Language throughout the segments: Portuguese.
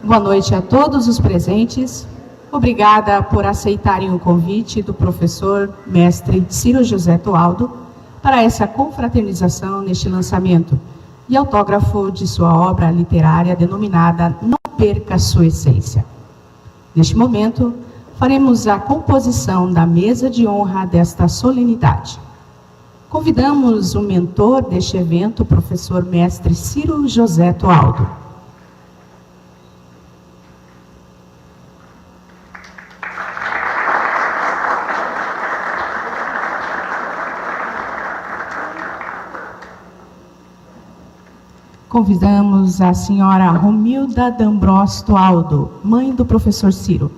Boa noite a todos os presentes. Obrigada por aceitarem o convite do professor mestre Ciro José Toaldo para essa confraternização neste lançamento e autógrafo de sua obra literária denominada Não Perca Sua Essência. Neste momento, faremos a composição da mesa de honra desta solenidade. Convidamos o mentor deste evento, o professor mestre Ciro José Toaldo. Convidamos a senhora Romilda D'Ambrós Toaldo, mãe do professor Ciro.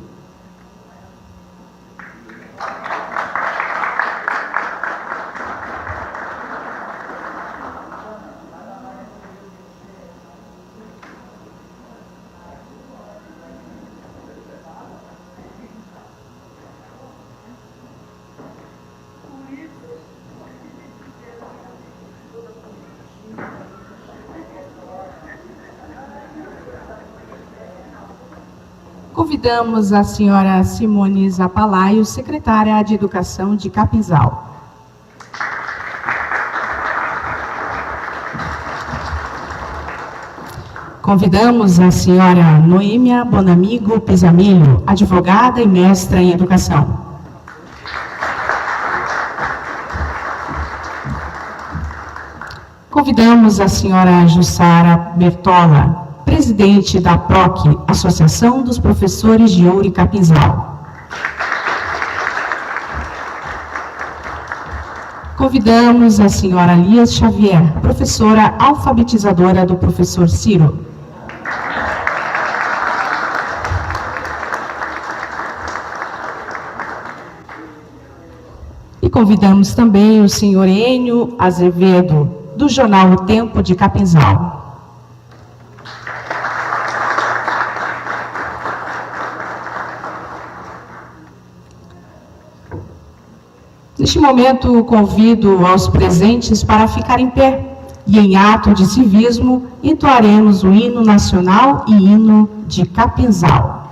Convidamos a senhora Simone Zapalaio, secretária de Educação de Capinzal. Convidamos a senhora Noêmia Bonamigo Pisamilho, advogada e mestra em Educação. Convidamos a senhora Jussara Bertola, presidente da PROC, Associação dos Professores de Ouro e Capinzal. Convidamos a senhora Lias Xavier, professora alfabetizadora do professor Ciro. E convidamos também o senhor Enio Azevedo, do jornal O Tempo de Capinzal. Neste momento, convido aos presentes para ficar em pé e, em ato de civismo, entoaremos o hino nacional e hino de Capinzal.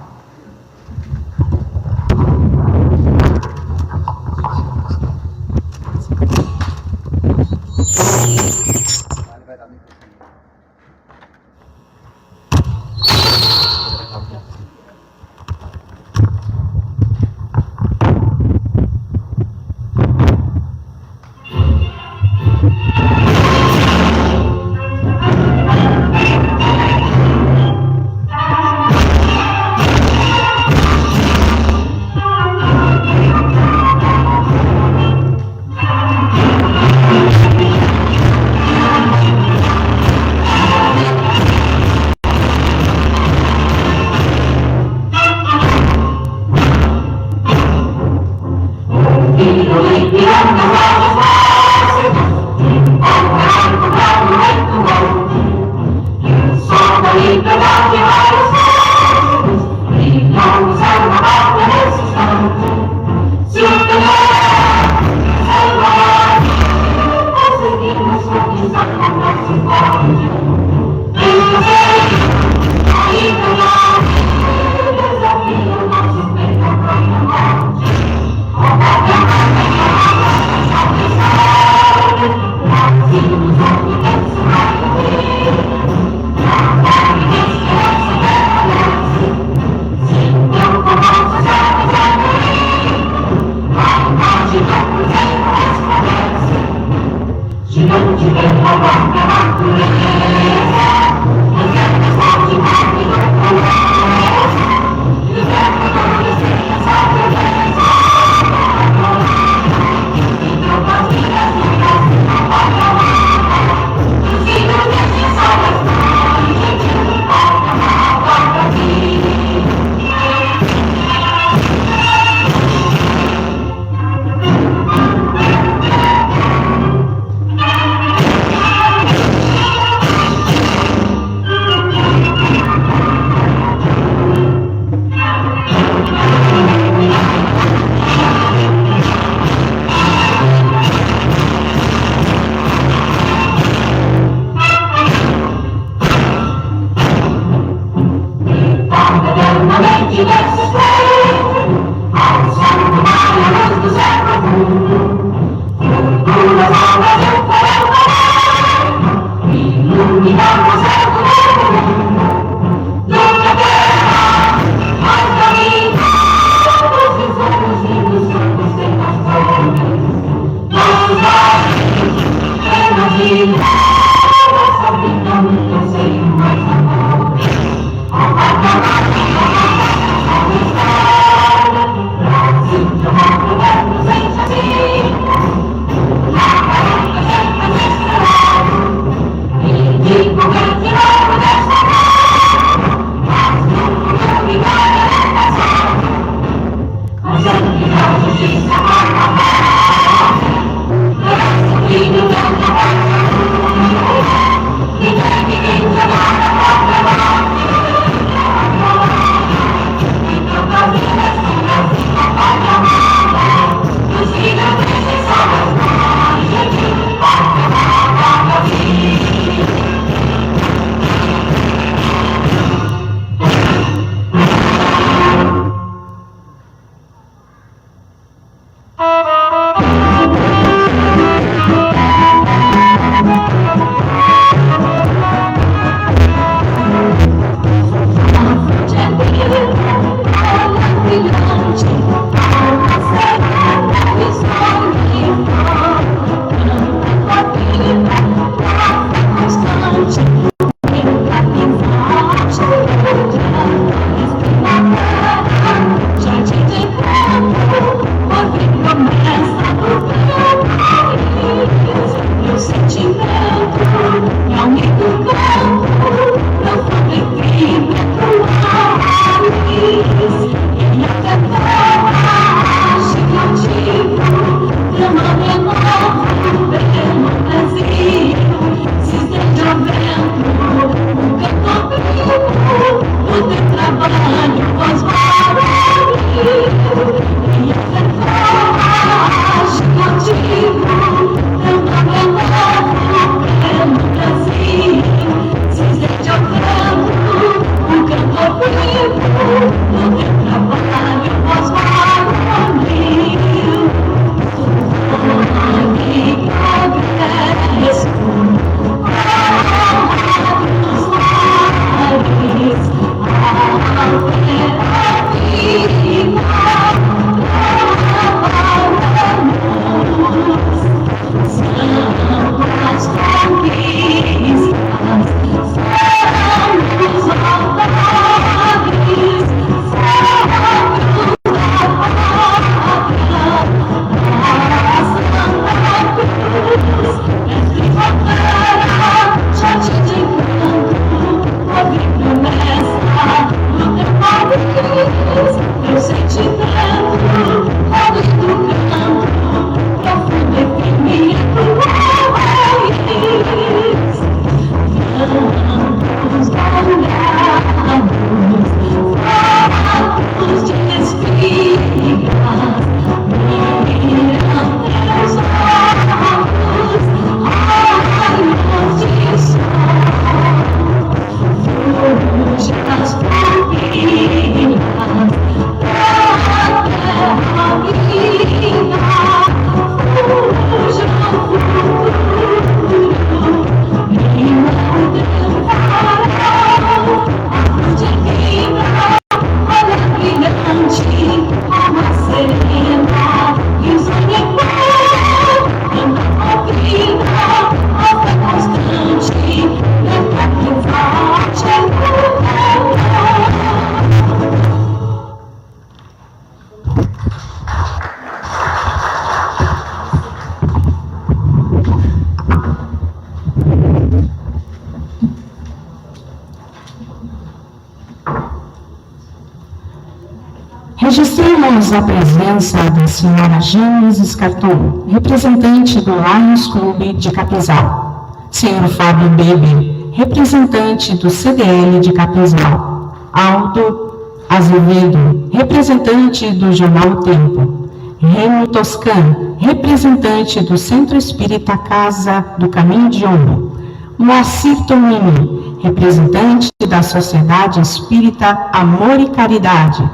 Registramos a presença da senhora Gênesis Carton, representante do Lions Clube de Capezal. Senhor Fábio Beber, representante do CDL de Capezal. Aldo Azevedo, representante do Jornal O Tempo. Remo Toscan, representante do Centro Espírita Casa do Caminho de Ouro. Moacir Tonini, representante da Sociedade Espírita Amor e Caridade.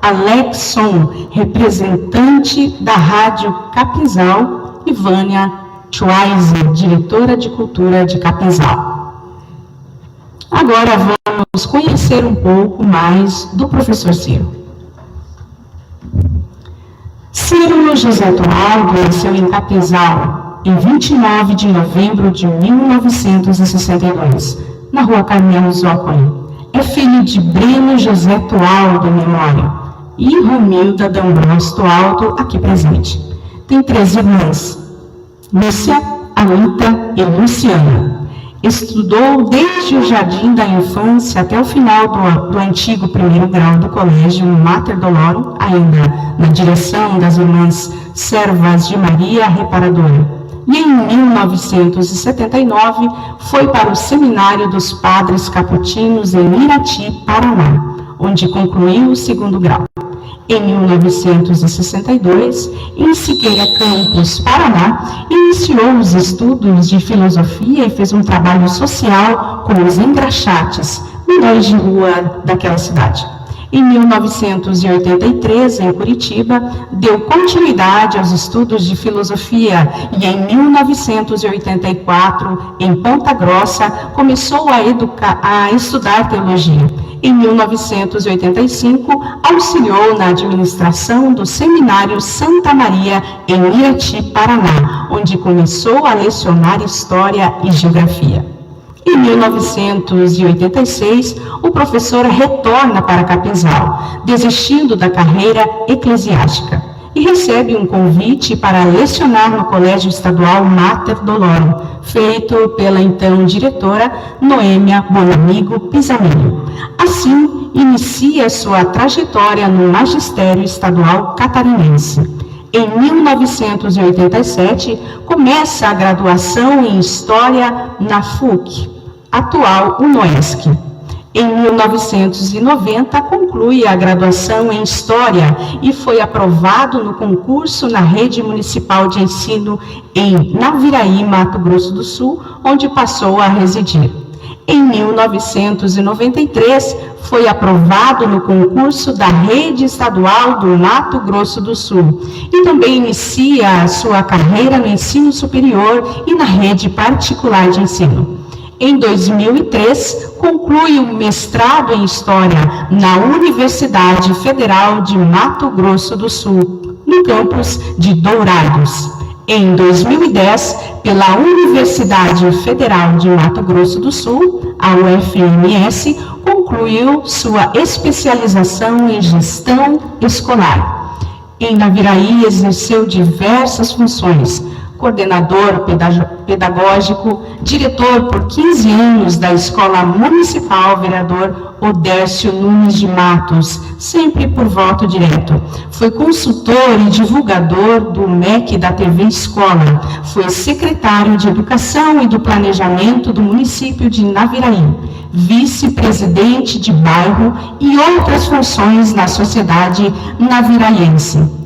Alex Son, representante da Rádio Capinzal, e Vânia Schweizer, diretora de Cultura de Capinzal. Agora vamos conhecer um pouco mais do professor Ciro. Ciro José Toaldo nasceu em Capinzal em 29 de novembro de 1962, na rua Carmelo Zócoli. É filho de Breno José Toaldo Memória e Romilda D'Ambrosio Toaldo, aqui presente. Tem 3 irmãs, Lúcia, Anitta e Luciana. Estudou desde o jardim da infância até o final do antigo primeiro grau do colégio Mater Dolorum, ainda na direção das irmãs Servas de Maria Reparadora. E em 1979 foi para o Seminário dos Padres Capuchinos em Irati, Paraná, onde concluiu o 2º grau. Em 1962, em Siqueira Campos, Paraná, iniciou os estudos de filosofia e fez um trabalho social com os engraxates, menores de rua daquela cidade. Em 1983, em Curitiba, deu continuidade aos estudos de filosofia e em 1984, em Ponta Grossa, começou a estudar teologia. Em 1985, auxiliou na administração do Seminário Santa Maria, em Irati, Paraná, onde começou a lecionar História e Geografia. Em 1986, o professor retorna para Capinzal, desistindo da carreira eclesiástica, e recebe um convite para lecionar no Colégio Estadual Mater Dolorum, feito pela então diretora Noêmia Bonamigo Pisamini. Assim, inicia sua trajetória no magistério estadual catarinense. Em 1987, começa a graduação em História na FUC, atual UNOESC. Em 1990, conclui a graduação em História e foi aprovado no concurso na Rede Municipal de Ensino em Naviraí, Mato Grosso do Sul, onde passou a residir. Em 1993, foi aprovado no concurso da Rede Estadual do Mato Grosso do Sul e também inicia a sua carreira no ensino superior e na rede particular de ensino. Em 2003, conclui o mestrado em História na Universidade Federal de Mato Grosso do Sul, no campus de Dourados. Em 2010, pela Universidade Federal de Mato Grosso do Sul, a UFMS, concluiu sua especialização em Gestão Escolar. Em Naviraí, exerceu diversas funções: coordenador pedagógico, diretor por 15 anos da Escola Municipal Vereador Odércio Nunes de Matos, sempre por voto direto. Foi consultor e divulgador do MEC da TV Escola. Foi secretário de Educação e do Planejamento do município de Naviraí, vice-presidente de bairro e outras funções na sociedade naviraiense.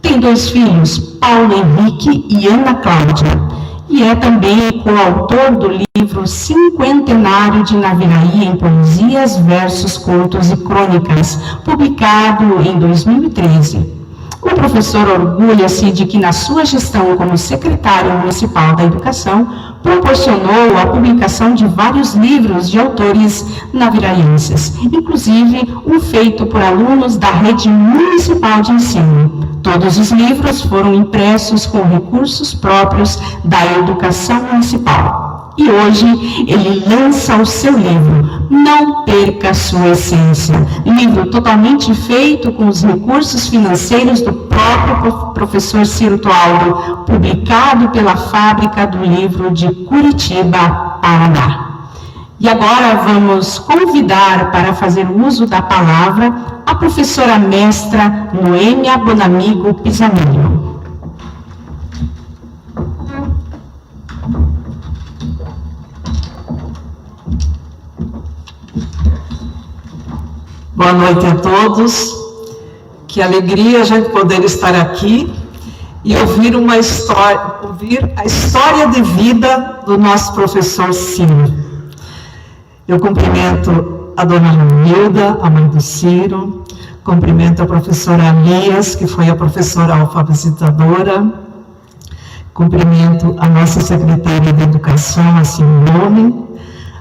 Tem 2 filhos, Paulo Henrique e Ana Cláudia, e é também coautor do livro Cinquentenário de Naviraí em Poesias, Versos, Contos e Crônicas, publicado em 2013. O professor orgulha-se de que, na sua gestão como secretário municipal da Educação, proporcionou a publicação de vários livros de autores naviraienses, inclusive um feito por alunos da Rede Municipal de Ensino. Todos os livros foram impressos com recursos próprios da Educação Municipal. E hoje ele lança o seu livro, Não Perca Sua Essência, livro totalmente feito com os recursos financeiros do próprio professor Ciro Toaldo, publicado pela Fábrica do Livro de Curitiba, Paraná. E agora vamos convidar para fazer uso da palavra a professora mestra Noêmia Bonamigo Pisamini. Boa noite a todos. Que alegria a gente poder estar aqui e ouvir a história de vida do nosso professor Ciro. Eu cumprimento a dona Romilda, a mãe do Ciro, cumprimento a professora Elias, que foi a professora alfabetizadora, cumprimento a nossa secretária de Educação, a Simone,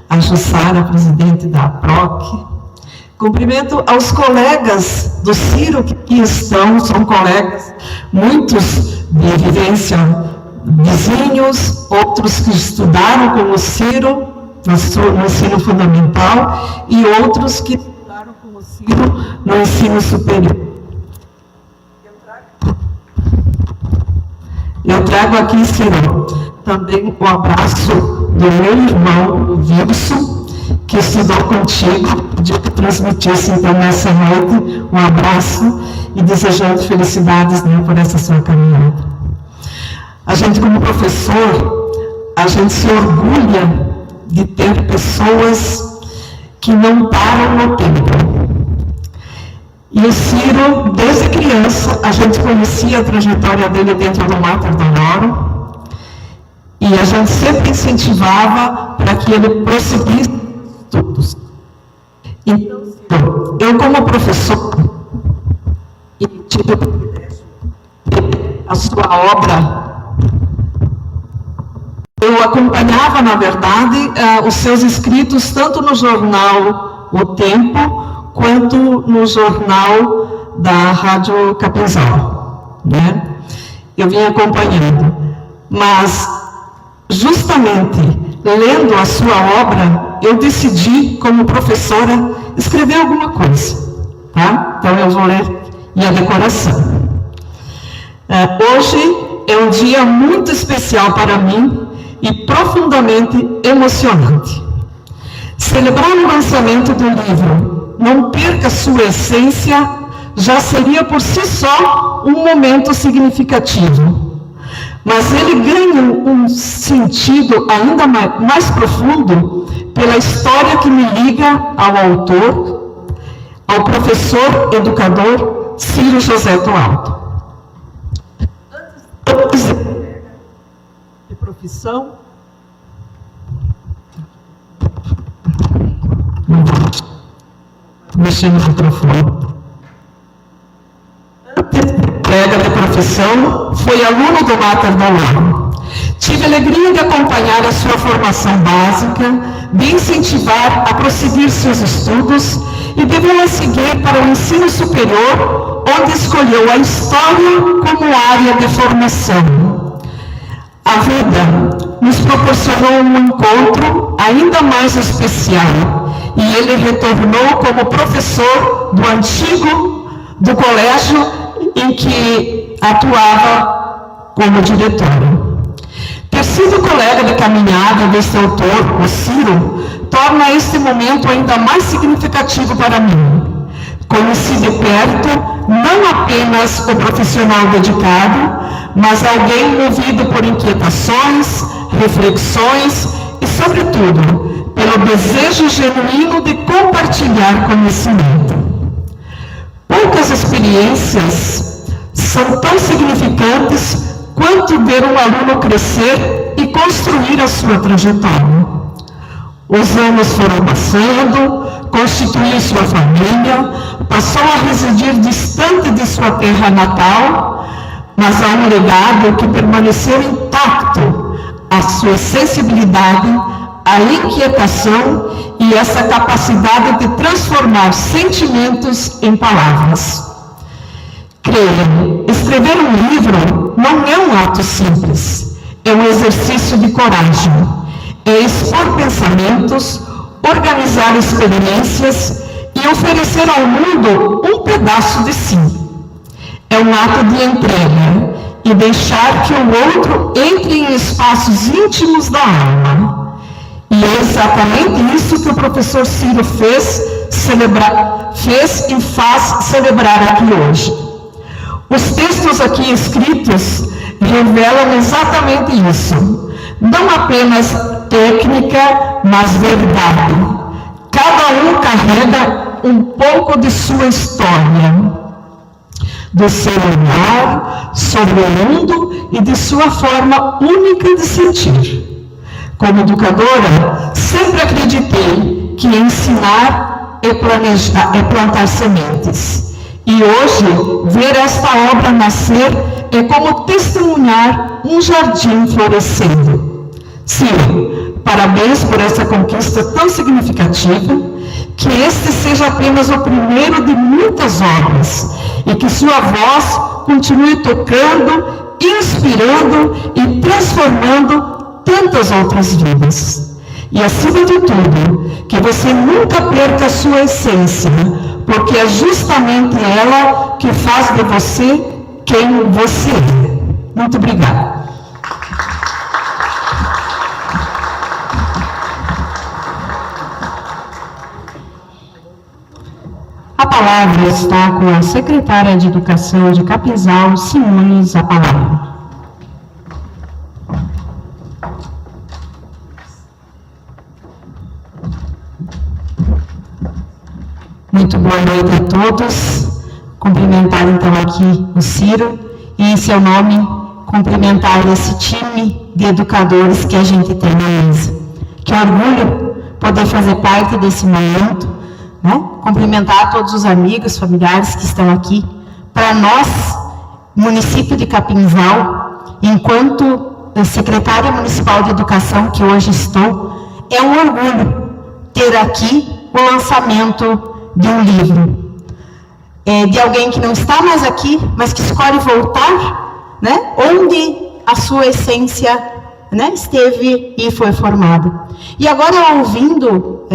a Jussara, presidente da APROC, cumprimento aos colegas do Ciro que aqui estão, são colegas, muitos de vivência vizinhos, outros que estudaram com o Ciro, no ensino fundamental, e outros que estudaram com o Ciro no ensino superior. Eu trago aqui, Ciro, também o abraço do meu irmão, o Wilson, que estudou contigo, de que transmitisse então nessa noite um abraço e desejando felicidades, né, por essa sua caminhada. A gente, como professor, a gente se orgulha de ter pessoas que não param no tempo. E o Ciro, desde criança, a gente conhecia a trajetória dele dentro do Mater Doloro, e a gente sempre incentivava para que ele prosseguisse estudos. Então, eu como professor, e tive o privilégio de a sua obra, eu acompanhava, na verdade, os seus escritos tanto no jornal O Tempo, quanto no jornal da Rádio Capinzal, né? Eu vinha acompanhando, mas justamente lendo a sua obra, eu decidi, como professora, escrever alguma coisa, tá? Então eu vou ler e a decoração. Hoje é um dia muito especial para mim e profundamente emocionante. Celebrar o lançamento do livro Não Perca Sua Essência já seria por si só um momento significativo, mas ele ganha um sentido ainda mais profundo pela história que me liga ao autor, ao professor educador Ciro José Aldo. De profissão, mexendo no microfone. Colega de profissão, foi aluno do Mater Doloro. Tive a alegria de acompanhar a sua formação básica, de incentivar a prosseguir seus estudos e de vê-la seguir para o ensino superior, onde escolheu a história como área de formação. A vida nos proporcionou um encontro ainda mais especial e ele retornou como professor do colégio em que atuava como diretora. Ter sido colega de caminhada deste autor, o Ciro, torna este momento ainda mais significativo para mim. Conheci de perto não apenas o profissional dedicado, mas alguém movido por inquietações, reflexões e, sobretudo, pelo desejo genuíno de compartilhar conhecimento. Poucas experiências são tão significantes quanto ver um aluno crescer e construir a sua trajetória. Os anos foram passando, constituiu sua família, passou a residir distante de sua terra natal, mas há um legado que permaneceu intacto, a sua sensibilidade, a inquietação e essa capacidade de transformar sentimentos em palavras. Creia, escrever um livro não é um ato simples, é um exercício de coragem, é expor pensamentos, organizar experiências e oferecer ao mundo um pedaço de si. É um ato de entrega e deixar que o outro entre em espaços íntimos da alma. E é exatamente isso que o professor Ciro fez e faz celebrar aqui hoje. Os textos aqui escritos revelam exatamente isso. Não apenas técnica, mas verdade. Cada um carrega um pouco de sua história, do seu olhar sobre o mundo e de sua forma única de sentir. Como educadora, sempre acreditei que ensinar é plantar sementes. E hoje, ver esta obra nascer é como testemunhar um jardim florescendo. Ciro, parabéns por essa conquista tão significativa, que este seja apenas o primeiro de muitas obras, e que sua voz continue tocando, inspirando e transformando tantas outras vidas. E, acima de tudo, que você nunca perca a sua essência, porque é justamente ela que faz de você quem você é. Muito obrigada. A palavra está com a secretária de Educação de Capinzal, Simone Zapalaro. Muito boa noite a todos. Cumprimentar então aqui o Ciro e, em seu nome, cumprimentar esse time de educadores que a gente tem na mesa. Que orgulho poder fazer parte desse momento, né? Cumprimentar todos os amigos, familiares que estão aqui. Para nós, município de Capinzal, enquanto secretária municipal de educação que hoje estou, é um orgulho ter aqui o lançamento de um livro, de alguém que não está mais aqui, mas que escolhe voltar, né, onde a sua essência, né, esteve e foi formada. E agora, ouvindo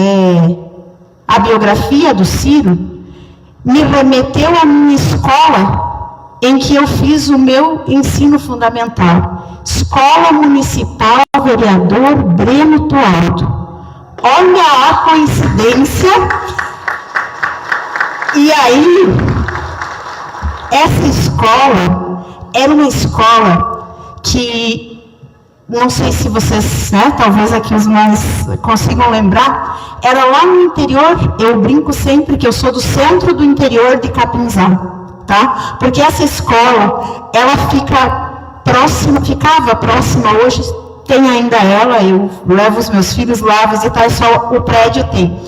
a biografia do Ciro, me remeteu à minha escola em que eu fiz o meu ensino fundamental, Escola Municipal Vereador Breno Toaldo. Olha a coincidência. E aí, essa escola era uma escola que, não sei se vocês, né, talvez aqui os mais consigam lembrar, era lá no interior. Eu brinco sempre que eu sou do centro do interior de Capinzal, tá? Porque essa escola, ela ficava próxima, hoje tem ainda ela, eu levo os meus filhos lá visitar, e só o prédio tem.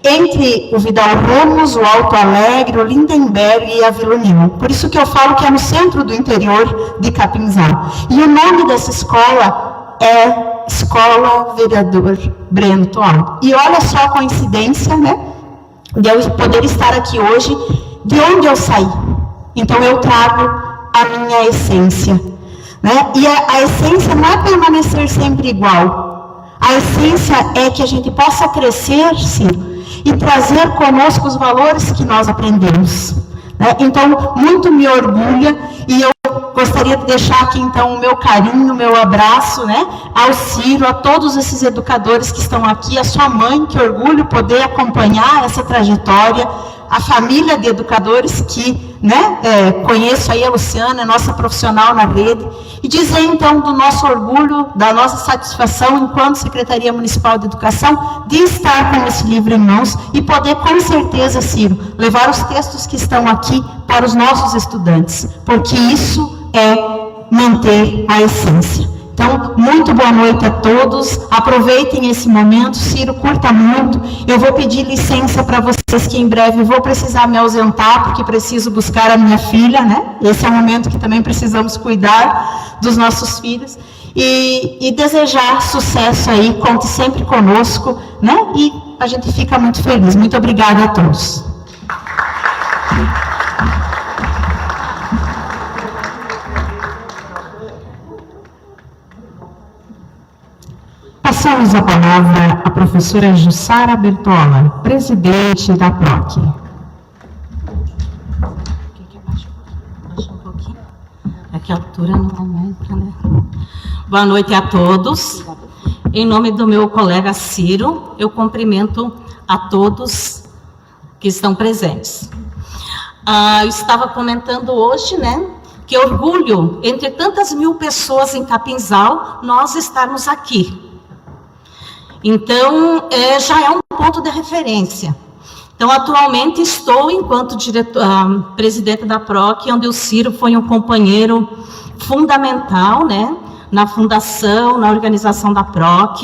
Entre o Vidal Ramos, o Alto Alegre, o Lindenberg e a Vila União. Por isso que eu falo que é no centro do interior de Capinzal. E o nome dessa escola é Escola Vereador Breno Toaldo. E olha só a coincidência, né? De eu poder estar aqui hoje, de onde eu saí. Então eu trago a minha essência, né? E a essência não é permanecer sempre igual. A essência é que a gente possa crescer, Ciro, e trazer conosco os valores que nós aprendemos, né? Então, muito me orgulha, e eu gostaria de deixar aqui, então, o meu carinho, o meu abraço, né, ao Ciro, a todos esses educadores que estão aqui, a sua mãe, que orgulho poder acompanhar essa trajetória, a família de educadores que, né, conheço aí a Luciana, nossa profissional na rede, e dizer então do nosso orgulho, da nossa satisfação enquanto Secretaria Municipal de Educação, de estar com esse livro em mãos e poder, com certeza, Ciro, levar os textos que estão aqui para os nossos estudantes, porque isso é manter a essência. Então, muito boa noite a todos, aproveitem esse momento, Ciro, curta muito. Eu vou pedir licença para vocês, que em breve vou precisar me ausentar, porque preciso buscar a minha filha, né? Esse é um momento que também precisamos cuidar dos nossos filhos. E desejar sucesso aí, conte sempre conosco, né? E a gente fica muito feliz. Muito obrigada a todos. Passamos a palavra à professora Jussara Bertola, presidente da PROC. Baixa um pouquinho. Aqui a altura não aumenta, né? Boa noite a todos. Em nome do meu colega Ciro, eu cumprimento a todos que estão presentes. Eu estava comentando hoje, né? Que orgulho, entre tantas mil pessoas em Capinzal, nós estarmos aqui. Então, já é um ponto de referência. Então, atualmente estou enquanto presidente da PROC, onde o Ciro foi um companheiro fundamental, né, na fundação, na organização da PROC,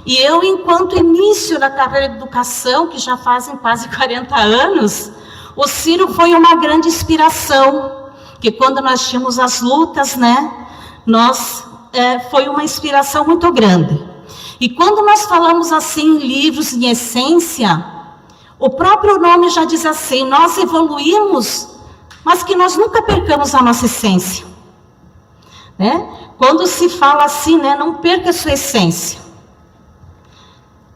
e eu, enquanto início da carreira de educação, que já fazem quase 40 anos, o Ciro foi uma grande inspiração, que quando nós tínhamos as lutas, né, foi uma inspiração muito grande. E quando nós falamos assim, livros em essência, o próprio nome já diz assim, nós evoluímos, mas que nós nunca percamos a nossa essência. Né? Quando se fala assim, né, não perca a sua essência.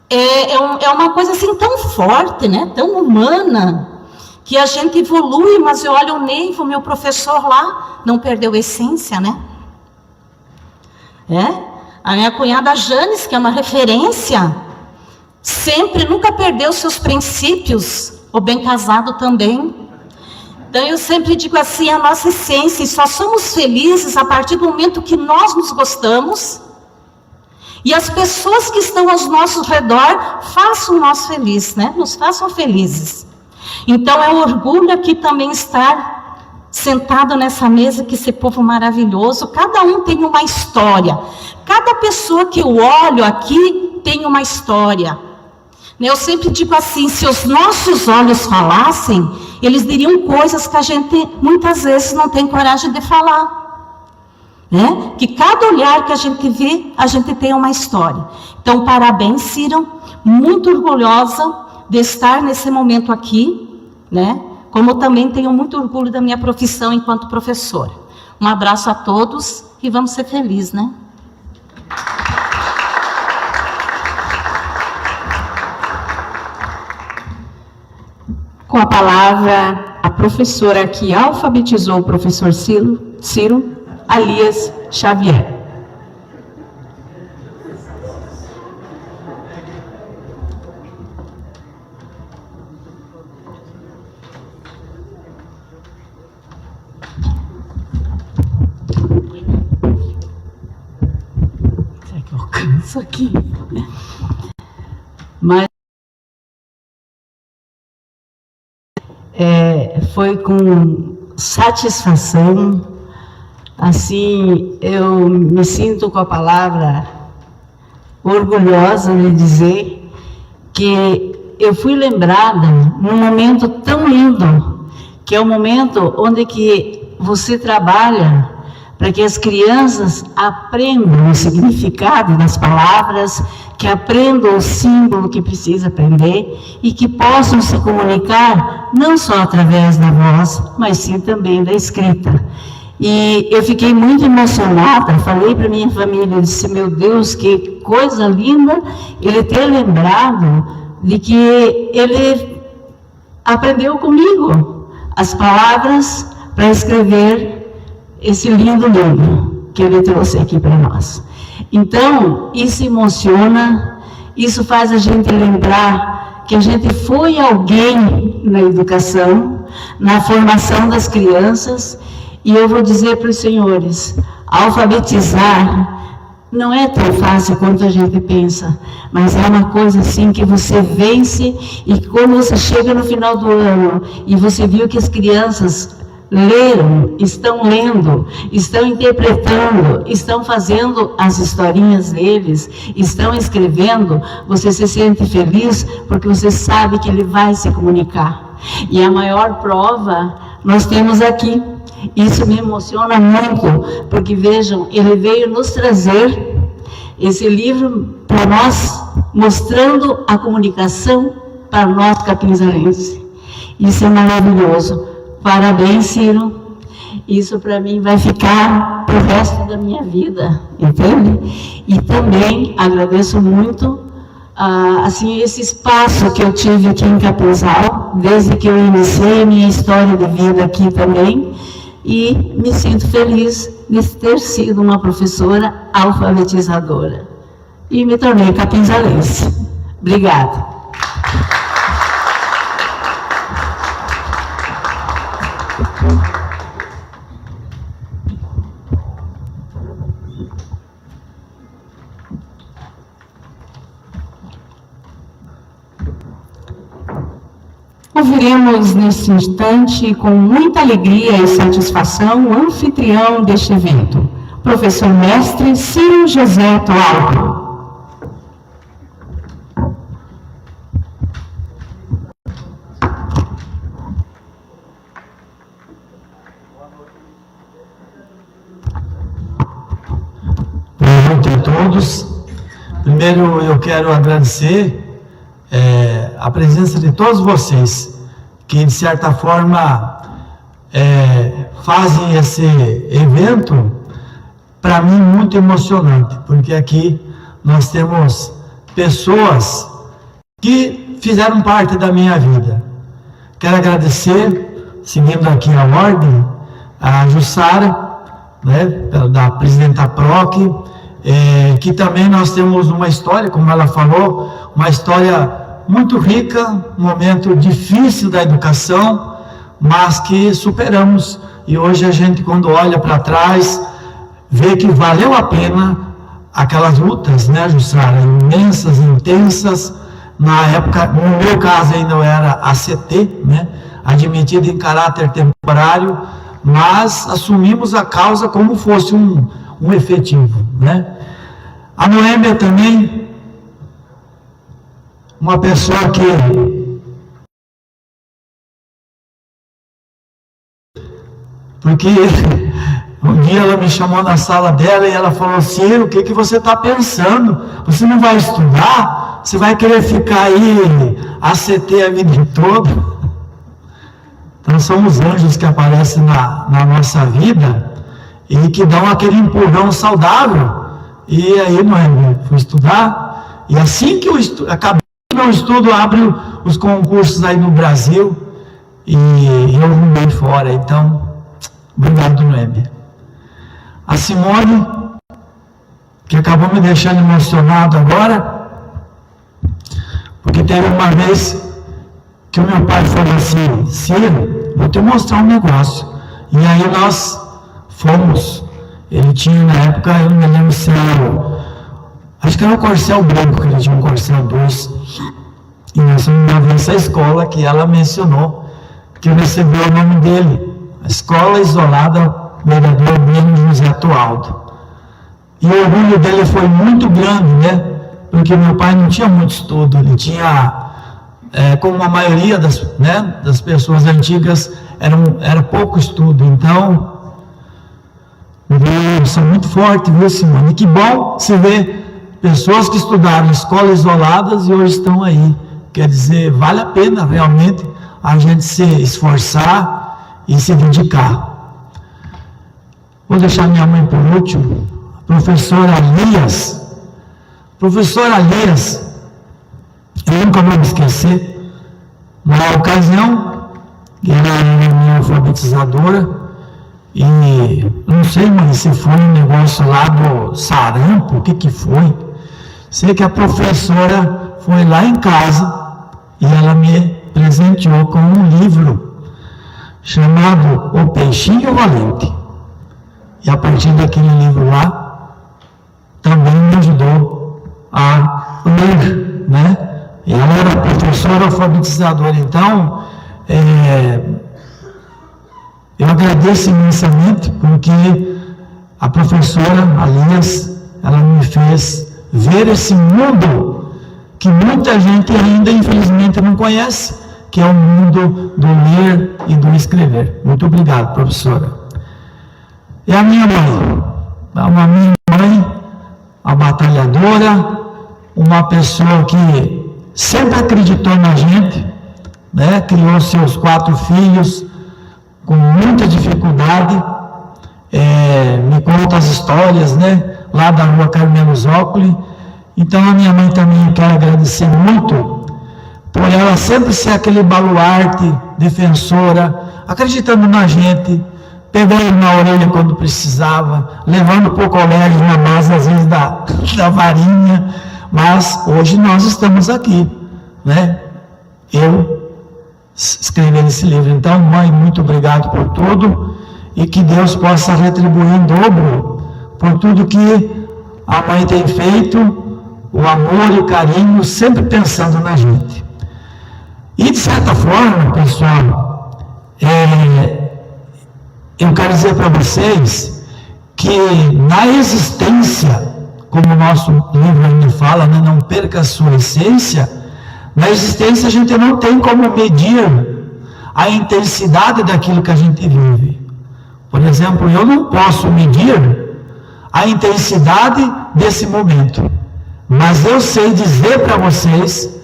É uma coisa assim tão forte, né, tão humana, que a gente evolui, mas eu olho o Neivo, meu professor lá, não perdeu a essência, né? A minha cunhada Janes, que é uma referência, sempre, nunca perdeu seus princípios, o bem casado também. Então eu sempre digo assim, a nossa essência, e só somos felizes a partir do momento que nós nos gostamos, e as pessoas que estão ao nosso redor façam nós felizes, né? Nos façam felizes. Então é um orgulho aqui também estar sentado nessa mesa, que esse povo maravilhoso, cada um tem uma história, cada pessoa que eu olho aqui tem uma história. Eu sempre digo assim, se os nossos olhos falassem, eles diriam coisas que a gente muitas vezes não tem coragem de falar. Né? Que cada olhar que a gente vê, a gente tem uma história. Então, parabéns, Ciro, muito orgulhosa de estar nesse momento aqui, né? Como também tenho muito orgulho da minha profissão enquanto professora. Um abraço a todos e vamos ser felizes, né? Com a palavra, a professora que alfabetizou o professor Ciro, Alias Xavier. Será que eu alcanço aqui? Mas foi com satisfação, assim, eu me sinto com a palavra orgulhosa de dizer que eu fui lembrada num momento tão lindo, que é o momento onde que você trabalha para que as crianças aprendam o significado das palavras, que aprendam o símbolo que precisa aprender e que possam se comunicar não só através da voz, mas sim também da escrita. E eu fiquei muito emocionada, falei para minha família, disse, meu Deus, que coisa linda ele ter lembrado de que ele aprendeu comigo as palavras para escrever esse lindo livro que ele trouxe aqui para nós. Então, isso emociona, isso faz a gente lembrar que a gente foi alguém na educação, na formação das crianças, e eu vou dizer para os senhores, alfabetizar não é tão fácil quanto a gente pensa, mas é uma coisa assim que você vence, e quando você chega no final do ano, e você viu que as crianças leram, estão lendo, estão interpretando, estão fazendo as historinhas deles, estão escrevendo, você se sente feliz porque você sabe que ele vai se comunicar. E a maior prova nós temos aqui. Isso me emociona muito, porque vejam, ele veio nos trazer esse livro para nós, mostrando a comunicação para nós capinzalenses. Isso é maravilhoso. Parabéns, Ciro. Isso para mim vai ficar para o resto da minha vida, entende? E também agradeço muito assim, esse espaço que eu tive aqui em Capinzal, desde que eu iniciei minha história de vida aqui também, e me sinto feliz de ter sido uma professora alfabetizadora. E me tornei capinzalense. Obrigada. Ouviremos nesse instante, com muita alegria e satisfação, o anfitrião deste evento, professor mestre Ciro José Toaldo. Boa noite a todos. Primeiro eu quero agradecer a presença de todos vocês, que de certa forma fazem esse evento, para mim, muito emocionante, porque aqui nós temos pessoas que fizeram parte da minha vida. Quero agradecer, seguindo aqui a ordem, a Jussara, né, da presidenta PROC, que também nós temos uma história, como ela falou, uma história muito rica, um momento difícil da educação, mas que superamos, e hoje a gente, quando olha para trás, vê que valeu a pena aquelas lutas, né, Jussara, imensas, intensas. Na época, no meu caso ainda eu era ACT, né, admitida em caráter temporário, mas assumimos a causa como fosse um efetivo, né. A Noêmia também, uma pessoa que porque um dia ela me chamou na sala dela e ela falou: Ciro, o que você está pensando? Você não vai estudar? Você vai querer ficar aí ACT a vida toda? Então são os anjos que aparecem na nossa vida e que dão aquele empurrão saudável. E aí, mãe, fui estudar, e assim que eu acabei meu estudo, abre os concursos aí no Brasil, e eu arrumei fora. Então, obrigado, Noemi. A Simone, que acabou me deixando emocionado agora, porque teve uma vez que o meu pai falou assim: Ciro, vou te mostrar um negócio. E aí nós fomos. Ele tinha, na época, eu não me lembro se era, acho que era o Corcel branco, que ele tinha um Corcel 2. E nós fomos nessa escola que ela mencionou, que recebeu o nome dele, a Escola Isolada Vereador Breno José Toaldo. E o orgulho dele foi muito grande, né? Porque meu pai não tinha muito estudo, ele tinha, como a maioria das pessoas antigas, era pouco estudo. Então, são muito fortes, viu, Simone? E que bom você ver pessoas que estudaram em escolas isoladas e hoje estão aí. Quer dizer, vale a pena realmente a gente se esforçar e se dedicar. Vou deixar minha mãe por último, a professora Elias. Professora Elias, eu nunca vou me esquecer, na ocasião, ela era minha alfabetizadora. E não sei, mas se foi um negócio lá do sarampo, o que foi? Sei que a professora foi lá em casa e ela me presenteou com um livro chamado O Peixinho Valente. E a partir daquele livro lá, também me ajudou a ler, né? E ela era professora alfabetizadora. Então, eu agradeço imensamente, porque a professora Elias, ela me fez ver esse mundo que muita gente ainda, infelizmente, não conhece, que é o mundo do ler e do escrever. Muito obrigado, professora. E a minha mãe, a batalhadora, uma pessoa que sempre acreditou na gente, né? Criou seus 4 filhos, com muita dificuldade, me conta as histórias, né, lá da rua Carmelo Zócoli. Então a minha mãe também, eu quero agradecer muito, por ela sempre ser aquele baluarte, defensora, acreditando na gente, pegando na orelha quando precisava, levando para o colégio na base, às vezes, da varinha, mas hoje nós estamos aqui, né, eu escrevendo esse livro. Então, mãe, muito obrigado por tudo, e que Deus possa retribuir em dobro por tudo que a mãe tem feito, o amor e o carinho, sempre pensando na gente. E de certa forma, pessoal, eu quero dizer para vocês que na existência, como o nosso livro ainda fala, né, não perca a sua essência, na existência a gente não tem como medir a intensidade daquilo que a gente vive. Por exemplo, eu não posso medir a intensidade desse momento, mas eu sei dizer para vocês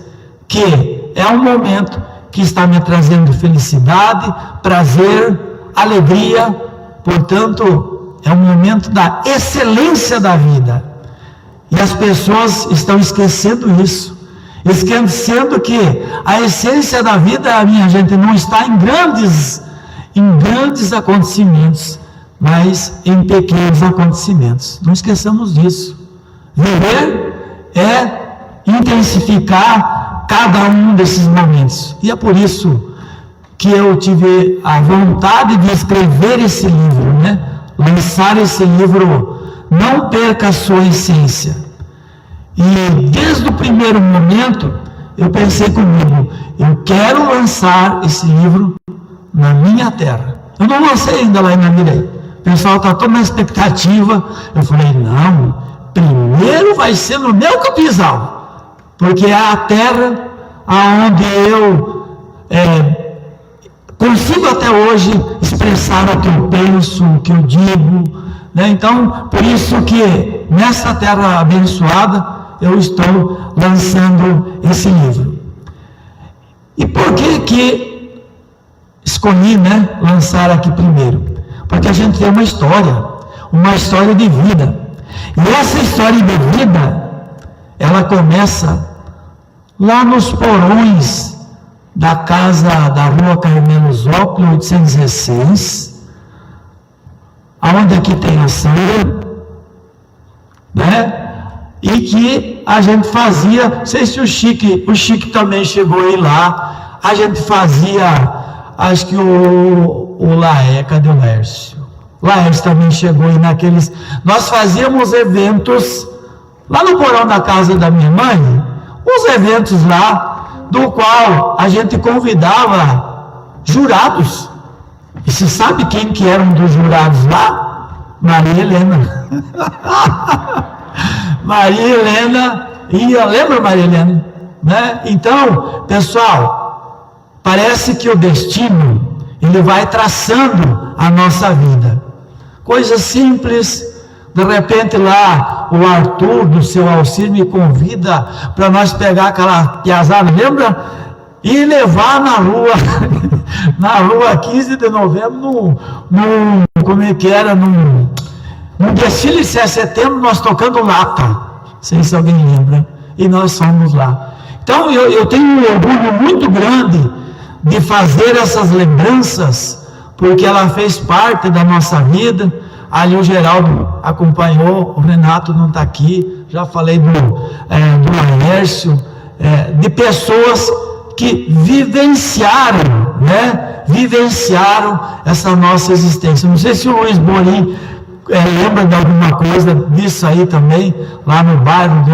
que é um momento que está me trazendo felicidade, prazer, alegria, portanto, é um momento da excelência da vida. E as pessoas estão esquecendo isso, esquecendo que a essência da vida, minha gente, não está em grandes acontecimentos, mas em pequenos acontecimentos. Não esqueçamos disso. Viver é intensificar cada um desses momentos. E é por isso que eu tive a vontade de escrever esse livro, né? Lançar esse livro, Não Perca a Sua Essência. E desde o primeiro momento, eu pensei comigo, eu quero lançar esse livro na minha terra. Eu não lancei ainda lá em Namirei. O pessoal está todo na expectativa. Eu falei, não, primeiro vai ser no meu Capinzal, porque é a terra onde eu consigo até hoje expressar o que eu penso, o que eu digo, né? Então, por isso que nessa terra abençoada eu estou lançando esse livro. E por que escolhi, né, lançar aqui primeiro? Porque a gente tem uma história de vida. E essa história de vida, ela começa lá nos porões da casa da Rua Carmelo Zócoli, 816, aonde aqui tem a Sandra, né? E que a gente fazia, não sei se o Chique também chegou aí lá, a gente fazia, acho que o Laé, cadê o Lércio? O Laércio também chegou aí naqueles, nós fazíamos eventos, lá no porão da casa da minha mãe, uns eventos lá, do qual a gente convidava jurados. E você sabe quem que era um dos jurados lá? Maria Helena. Maria Helena ia, lembra Maria Helena? Né? Então, pessoal, parece que o destino, ele vai traçando a nossa vida. Coisa simples, de repente lá, o Arthur, do seu auxílio, me convida para nós pegar aquela piazada, lembra? E levar na rua 15 de novembro, como é que era, num desfile de 7 de setembro, nós tocando lata, não sei se alguém lembra, e nós fomos lá. Então eu tenho um orgulho muito grande de fazer essas lembranças, porque ela fez parte da nossa vida. Ali o Geraldo acompanhou, o Renato não está aqui, já falei do Laércio, de pessoas que vivenciaram, né? Vivenciaram essa nossa existência. Não sei se o Luiz Borim lembra de alguma coisa disso aí também, lá no bairro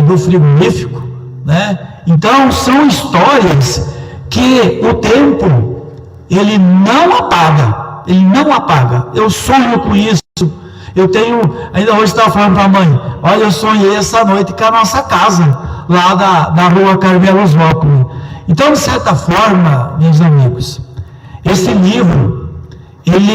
do frigorífico, né? Então são histórias que o tempo, ele não apaga, eu sonho com isso. Eu tenho, ainda hoje estava falando para a mãe, olha, eu sonhei essa noite com a nossa casa, lá da Rua Carmelo Zócoli. Então, de certa forma, meus amigos, esse livro, ele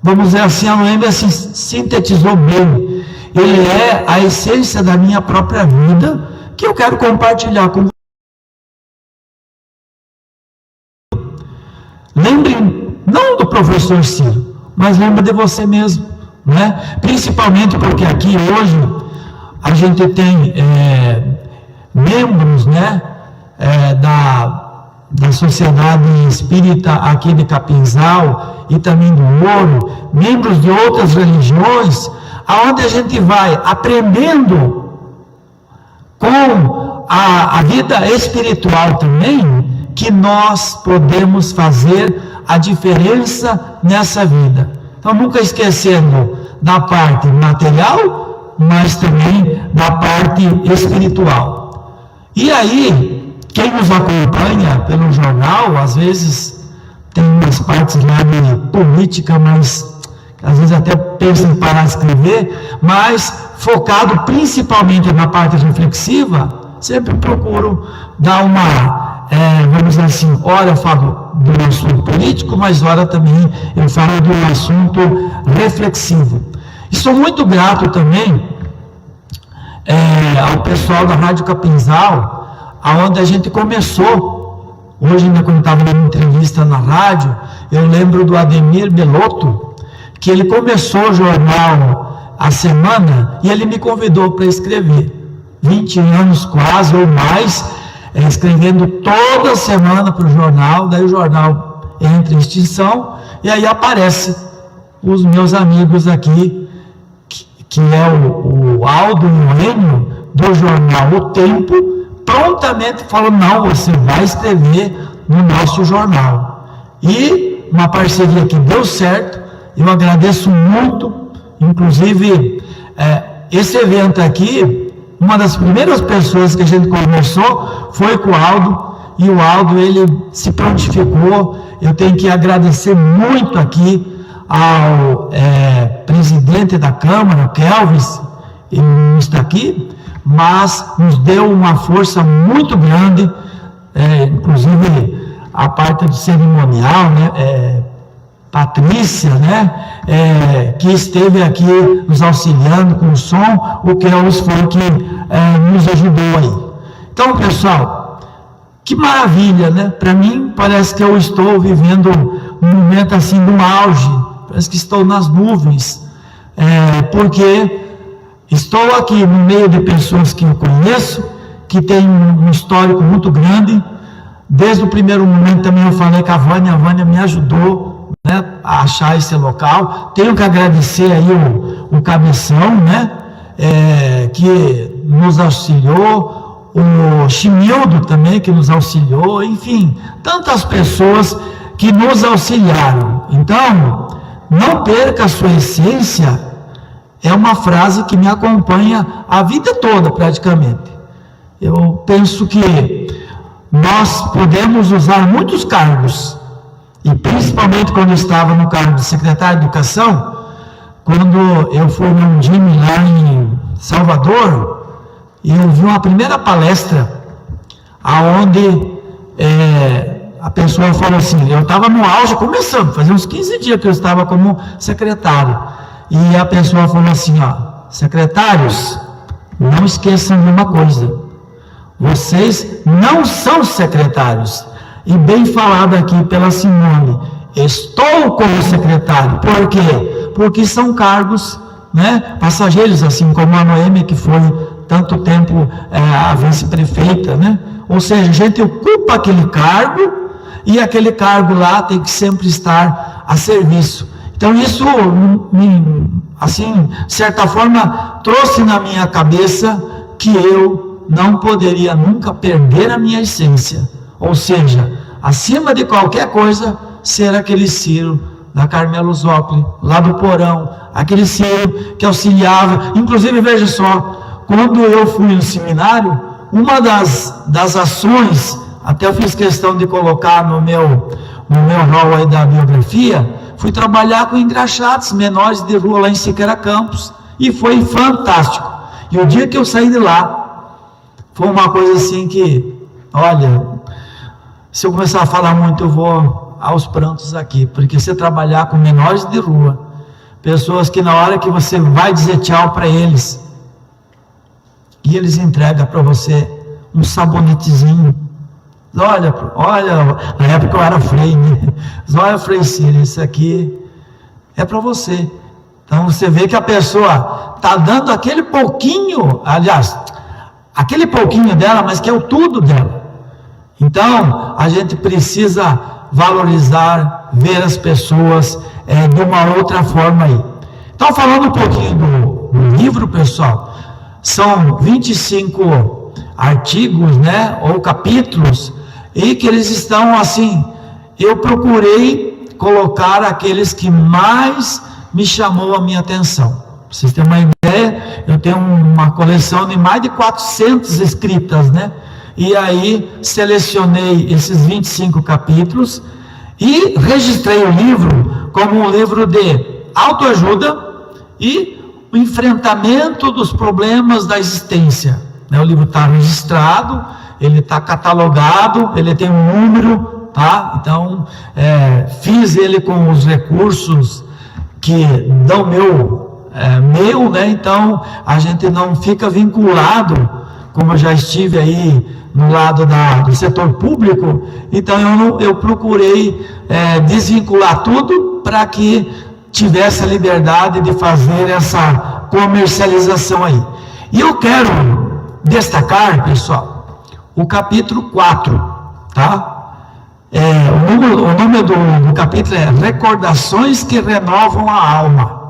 vamos dizer assim, a Noêmia sintetizou bem, ele é a essência da minha própria vida, que eu quero compartilhar com vocês. Lembre, não do professor Ciro, mas lembre de você mesmo, né? Principalmente porque aqui hoje a gente tem membros, né, da Sociedade Espírita aqui de Capinzal e também do Ouro, membros de outras religiões, aonde a gente vai aprendendo com a vida espiritual também, que nós podemos fazer a diferença nessa vida. Então, nunca esquecendo da parte material, mas também da parte espiritual. E aí, quem nos acompanha pelo jornal, às vezes tem umas partes lá de política, mas às vezes até penso em parar de escrever, mas focado principalmente na parte reflexiva, sempre procuro dar vamos dizer assim, ora eu falo do assunto político, mas ora também eu falo do assunto reflexivo. E sou muito grato também ao pessoal da Rádio Capinzal, aonde a gente começou, hoje ainda quando estava numa entrevista na rádio, eu lembro do Ademir Belotto, que ele começou o jornal A Semana, e ele me convidou para escrever, 20 anos quase ou mais, escrevendo toda semana para o jornal, daí o jornal entra em extinção, e aí aparece os meus amigos aqui, que é o Aldo e o Enio, do jornal O Tempo, prontamente falou, não, você vai escrever no nosso jornal. E uma parceria que deu certo, eu agradeço muito, inclusive, esse evento aqui, uma das primeiras pessoas que a gente conversou foi com o Aldo, e o Aldo, ele se prontificou. Eu tenho que agradecer muito aqui ao presidente da Câmara, o Kelvis, ele não está aqui, mas nos deu uma força muito grande, inclusive a parte do cerimonial, né, Patrícia, né, que esteve aqui nos auxiliando com o som, o Kelvis foi que nos ajudou aí. Então, pessoal, que maravilha, né? Para mim, parece que eu estou vivendo um momento assim, no auge, parece que estou nas nuvens, porque estou aqui no meio de pessoas que eu conheço, que têm um histórico muito grande. Desde o primeiro momento também eu falei com a Vânia me ajudou, né, a achar esse local. Tenho que agradecer aí o Cabeção, né, que nos auxiliou, o Chimildo também que nos auxiliou, enfim, tantas pessoas que nos auxiliaram. Então, não perca a sua essência, é uma frase que me acompanha a vida toda praticamente. Eu penso que nós podemos usar muitos cargos, e principalmente quando eu estava no cargo de secretário de Educação, quando eu fui num time lá em Salvador, e eu vi uma primeira palestra, aonde a pessoa falou assim, eu estava no auge, começando, fazia uns 15 dias que eu estava como secretário, e a pessoa falou assim, secretários, não esqueçam de uma coisa, vocês não são secretários. E bem falado aqui pela Simone, estou como secretário. Por quê? Porque são cargos, né, passageiros, assim como a Noêmia, que foi tanto tempo a vice-prefeita, né? Ou seja, a gente ocupa aquele cargo, e aquele cargo lá tem que sempre estar a serviço. Então isso, assim, de certa forma, trouxe na minha cabeça que eu não poderia nunca perder a minha essência, ou seja, acima de qualquer coisa, ser aquele Ciro da Carmelo Zócoli, lá do Porão, aquele Ciro que auxiliava. Inclusive, veja só, quando eu fui no seminário, uma das ações, até eu fiz questão de colocar no meu rol aí da biografia, fui trabalhar com engraxados menores de rua lá em Siqueira Campos, e foi fantástico. E o dia que eu saí de lá, foi uma coisa assim que, olha, se eu começar a falar muito, eu vou aos prantos aqui, porque você trabalhar com menores de rua, pessoas que na hora que você vai dizer tchau para eles, e eles entregam para você um sabonetezinho, olha, na época eu era Frei, né? Olha, Frei Ciro, isso aqui é para você. Então você vê que a pessoa está dando aquele pouquinho, aliás, aquele pouquinho dela, mas que é o tudo dela. Então, a gente precisa valorizar, ver as pessoas de uma outra forma aí. Então, falando um pouquinho do livro, pessoal, são 25 artigos, né, ou capítulos, e que eles estão assim, eu procurei colocar aqueles que mais me chamou a minha atenção. Para vocês terem uma ideia, eu tenho uma coleção de mais de 400 escritas, né? E aí selecionei esses 25 capítulos e registrei o livro como um livro de autoajuda e o enfrentamento dos problemas da existência. O livro está registrado, ele está catalogado, ele tem um número, tá? Então, fiz ele com os recursos que dão meu, né? Então, a gente não fica vinculado, como eu já estive aí no lado do setor público, então eu procurei desvincular tudo para que tivesse a liberdade de fazer essa comercialização aí. E eu quero destacar, pessoal, o capítulo 4, tá? O nome do capítulo é Recordações que Renovam a Alma.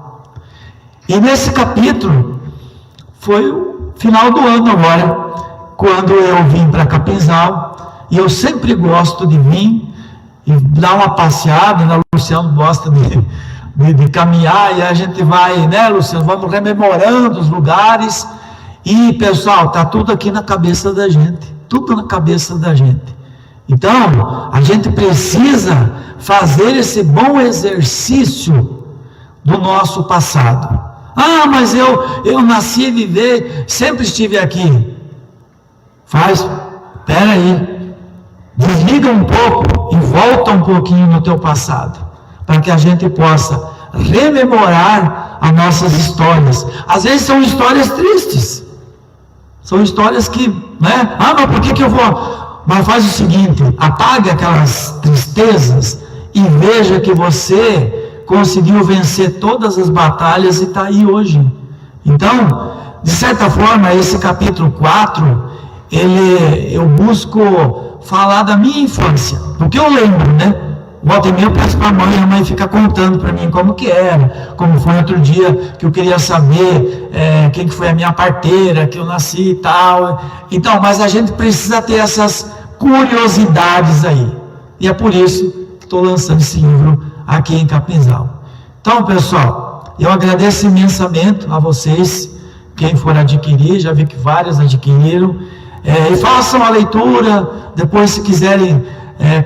E nesse capítulo, foi o final do ano agora, quando eu vim para Capinzal, e eu sempre gosto de vir e dar uma passeada, né? O Luciano gosta de caminhar, e a gente vai, né, Luciano, vamos rememorando os lugares, e pessoal, está tudo aqui na cabeça da gente, tudo na cabeça da gente. Então, a gente precisa fazer esse bom exercício do nosso passado. Ah, mas eu nasci e viver, sempre estive aqui. Espera aí, desliga um pouco e volta um pouquinho no teu passado, para que a gente possa rememorar as nossas histórias. Às vezes são histórias tristes, são histórias que, né? Ah, mas por que eu vou... Mas faz o seguinte, apague aquelas tristezas e veja que você conseguiu vencer todas as batalhas e está aí hoje. Então, de certa forma, esse capítulo 4, eu busco falar da minha infância, porque eu lembro, né? Volta e meia eu peço para a mãe fica contando para mim como que era, como foi outro dia que eu queria saber quem que foi a minha parteira, que eu nasci e tal. Então, mas a gente precisa ter essas curiosidades aí. E é por isso que estou lançando esse livro aqui em Capinzal. Então, pessoal, eu agradeço imensamente a vocês, quem for adquirir, já vi que vários adquiriram. E façam a leitura, depois se quiserem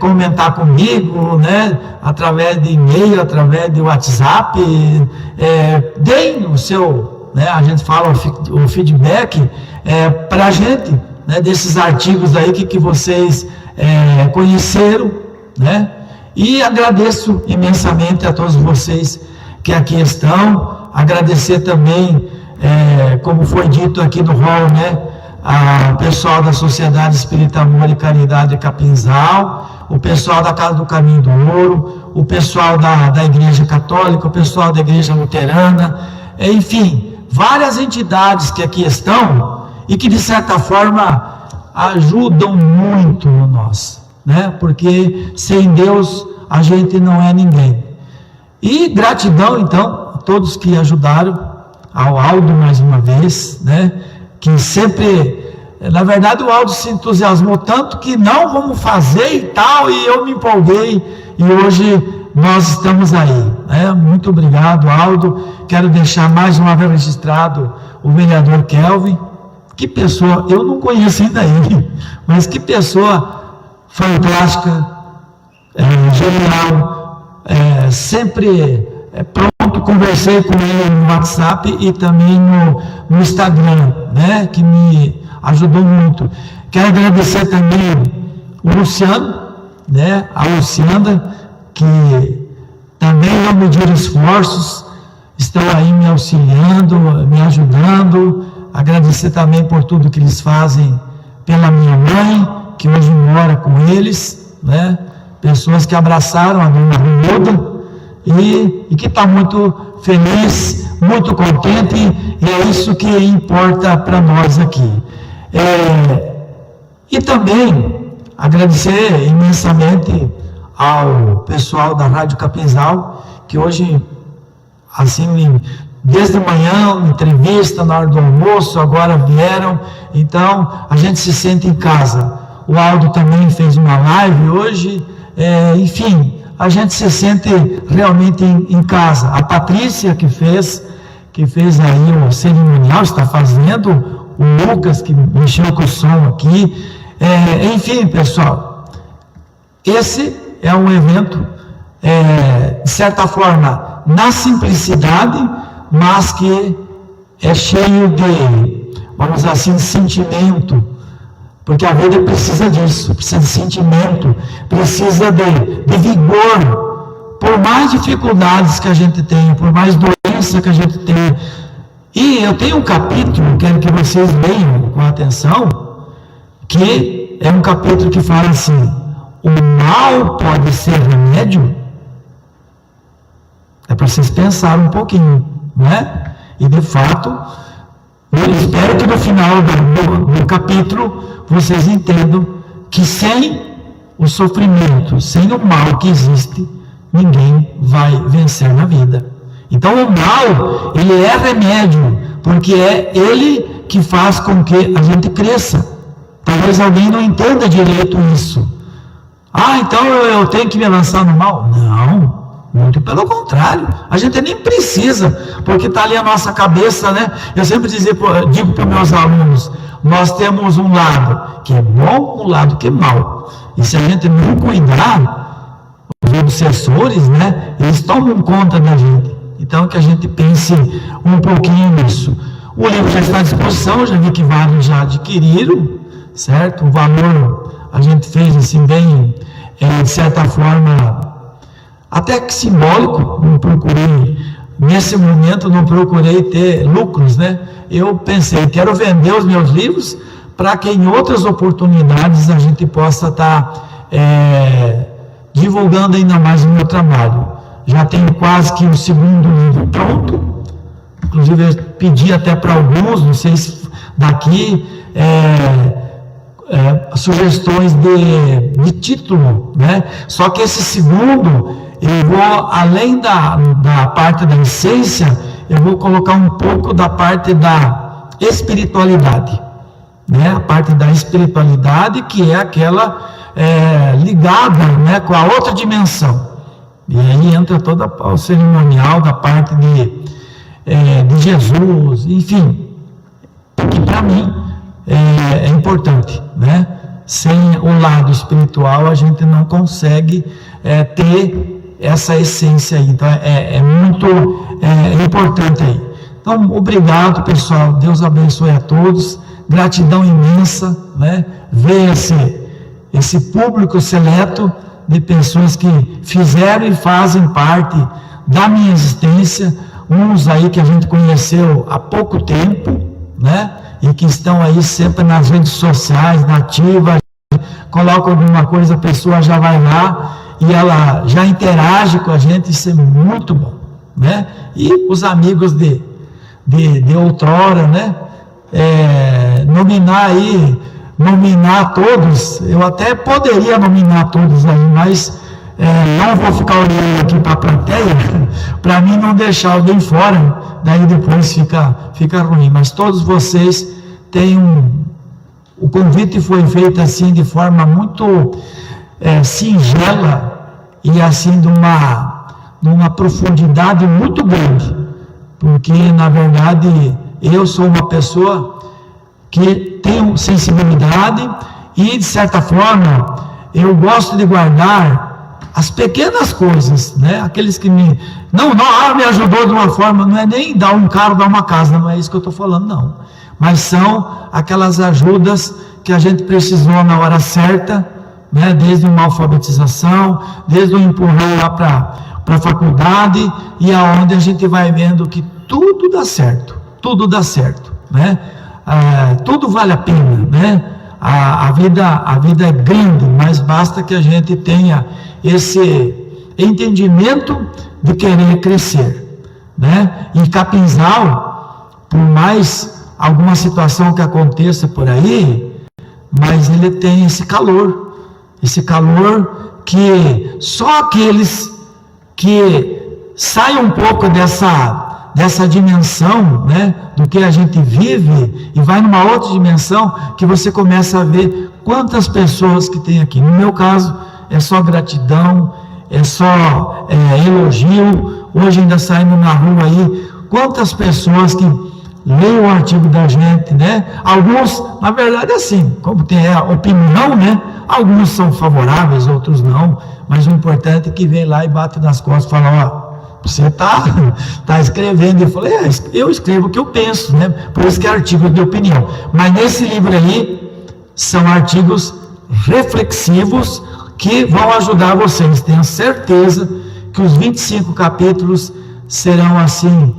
comentar comigo, né, através de e-mail, através de WhatsApp, deem o seu, né, a gente fala o feedback para a gente, né, desses artigos aí que vocês conheceram, né, e agradeço imensamente a todos vocês que aqui estão, agradecer também, como foi dito aqui no hall, né, o pessoal da Sociedade Espírita Amor e Caridade de Capinzal, o pessoal da Casa do Caminho do Ouro, o pessoal da Igreja Católica, o pessoal da Igreja Luterana, enfim, várias entidades que aqui estão e que de certa forma ajudam muito nós, né? Porque sem Deus a gente não é ninguém. E gratidão então a todos que ajudaram, ao Aldo mais uma vez, né? Que sempre, na verdade o Aldo se entusiasmou tanto que não, vamos fazer e tal, e eu me empolguei, e hoje nós estamos aí, né? Muito obrigado, Aldo. Quero deixar mais uma vez registrado o vereador Kelvin, que pessoa, eu não conheço ainda ele, mas que pessoa fantástica, genial, sempre pronto. Conversei com ele no WhatsApp e também no Instagram, né, que me ajudou muito. Quero agradecer também o Luciano, né, a Luciana, que também não mediram esforços, estão aí me auxiliando, me ajudando. Agradecer também por tudo que eles fazem pela minha mãe, que hoje mora com eles, né, pessoas que abraçaram a dona Romualda, e que está muito feliz, muito contente, e é isso que importa para nós aqui. E também agradecer imensamente ao pessoal da Rádio Capinzal, que hoje, assim, desde manhã, entrevista na hora do almoço, agora vieram, então a gente se sente em casa. O Aldo também fez uma live hoje, enfim, a gente se sente realmente em casa. A Patrícia que fez aí o cerimonial, está fazendo, o Lucas que mexeu com o som aqui, enfim, pessoal, esse é um evento, de certa forma, na simplicidade, mas que é cheio de, vamos dizer assim, sentimento, porque a vida precisa disso, precisa de sentimento, precisa de vigor, por mais dificuldades que a gente tenha, por mais doença que a gente tenha. E eu tenho um capítulo, quero que vocês leiam com atenção, que é um capítulo que fala assim: o mal pode ser remédio? É para vocês pensarem um pouquinho, né? E de fato, eu espero que no final do capítulo vocês entendam que sem o sofrimento, sem o mal que existe, ninguém vai vencer na vida. Então o mal, ele é remédio, porque é ele que faz com que a gente cresça. Talvez alguém não entenda direito isso. Ah, então eu tenho que me lançar no mal? Não, muito pelo contrário. A gente nem precisa, porque está ali a nossa cabeça, né? Eu sempre digo para os meus alunos, nós temos um lado que é bom, um lado que é mau. E se a gente não cuidar, os obsessores, né, eles tomam conta da gente. Então, que a gente pense um pouquinho nisso. O livro já está à disposição, já vi que vários já adquiriram, certo? O valor a gente fez assim bem, de certa forma, até que simbólico. Não procurei, nesse momento, não procurei ter lucros, né? Eu pensei, quero vender os meus livros para que em outras oportunidades a gente possa estar divulgando ainda mais o meu trabalho. Já tenho quase que o segundo livro pronto, inclusive eu pedi até para alguns, não sei se daqui, sugestões de título, né? Só que esse segundo, eu vou, além da parte da essência, eu vou colocar um pouco da parte da espiritualidade, né? A parte da espiritualidade, que é aquela ligada, né, com a outra dimensão. E aí entra todo o cerimonial da parte de Jesus, enfim, que para mim é importante, né? Sem o lado espiritual a gente não consegue ter essa essência aí. Então é muito importante aí. Então, obrigado, pessoal, Deus abençoe a todos, gratidão imensa, né? Ver esse público seleto de pessoas que fizeram e fazem parte da minha existência, uns aí que a gente conheceu há pouco tempo, né? E que estão aí sempre nas redes sociais, na ativa, coloca alguma coisa, a pessoa já vai lá e ela já interage com a gente, isso é muito bom, né? E os amigos de outrora, né? Nominar todos, eu até poderia nominar todos aí, mas não vou ficar olhando aqui para a plateia, para mim não deixar alguém fora, daí depois fica ruim. Mas todos vocês têm o convite foi feito assim de forma muito singela e assim de uma profundidade muito grande, porque na verdade eu sou uma pessoa que tenho sensibilidade e, de certa forma, eu gosto de guardar as pequenas coisas, né? Aqueles que me ajudou de uma forma, não é nem dar um carro, dar uma casa, não é isso que eu estou falando, não. Mas são aquelas ajudas que a gente precisou na hora certa, né? Desde uma alfabetização, desde um empurrão lá para a faculdade, e aonde a gente vai vendo que tudo dá certo, né? Tudo vale a pena, né? A vida é grande, mas basta que a gente tenha esse entendimento de querer crescer, né? Em Capinzal, por mais alguma situação que aconteça por aí, mas ele tem esse calor que só aqueles que saem um pouco dessa dimensão, né, do que a gente vive, e vai numa outra dimensão, que você começa a ver quantas pessoas que tem aqui. No meu caso, é só gratidão, é só elogio. Hoje ainda saindo na rua aí, quantas pessoas que leem o artigo da gente, né? Alguns, na verdade, assim, como tem a opinião, né? Alguns são favoráveis, outros não, mas o importante é que vem lá e bate nas costas e fala, você tá escrevendo. Eu falei, eu escrevo o que eu penso, né? Por isso que é artigo de opinião. Mas nesse livro aí, são artigos reflexivos que vão ajudar vocês. Tenho certeza que os 25 capítulos serão, assim,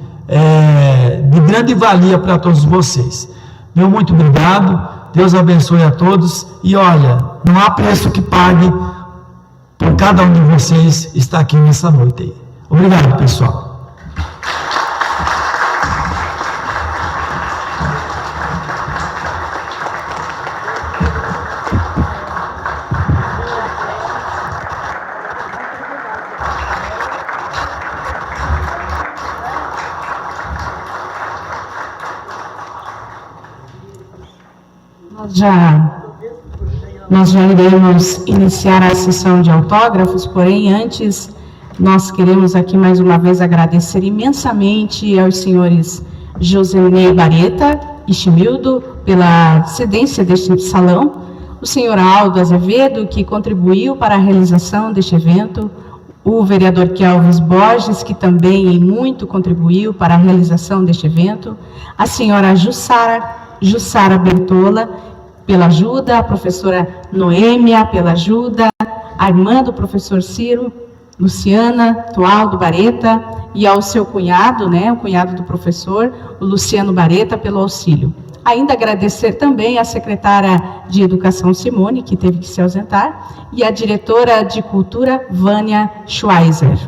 de grande valia para todos vocês. Meu muito obrigado, Deus abençoe a todos, e olha, não há preço que pague por cada um de vocês estar aqui nessa noite aí. Obrigado, pessoal. Nós já iremos iniciar a sessão de autógrafos, porém, antes, nós queremos aqui mais uma vez agradecer imensamente aos senhores Josenei Bareta e Chimildo pela cedência deste salão, o senhor Aldo Azevedo, que contribuiu para a realização deste evento, o vereador Kelvis Borges, que também muito contribuiu para a realização deste evento, a senhora Jussara Bertola, pela ajuda, a professora Noêmia, pela ajuda, a irmã do professor Ciro, Luciana Tualdo Bareta, e ao seu cunhado, o cunhado do professor, o Luciano Bareta, pelo auxílio. Ainda agradecer também à secretária de Educação, Simone, que teve que se ausentar, e à diretora de Cultura, Vânia Schweizer.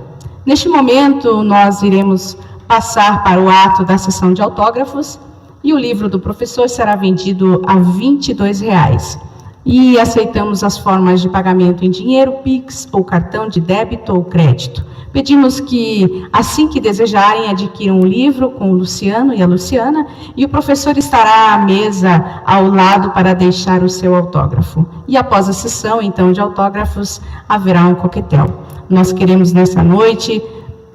Neste momento, nós iremos passar para o ato da sessão de autógrafos, e o livro do professor será vendido a R$ 22,00. E aceitamos as formas de pagamento em dinheiro, Pix, ou cartão de débito ou crédito. Pedimos que, assim que desejarem, adquiram o livro com o Luciano e a Luciana, e o professor estará à mesa ao lado para deixar o seu autógrafo. E após a sessão, então, de autógrafos, haverá um coquetel. Nós queremos, nessa noite,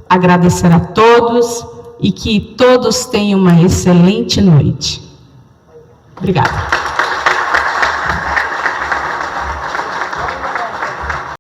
agradecer a todos, e que todos tenham uma excelente noite. Obrigada.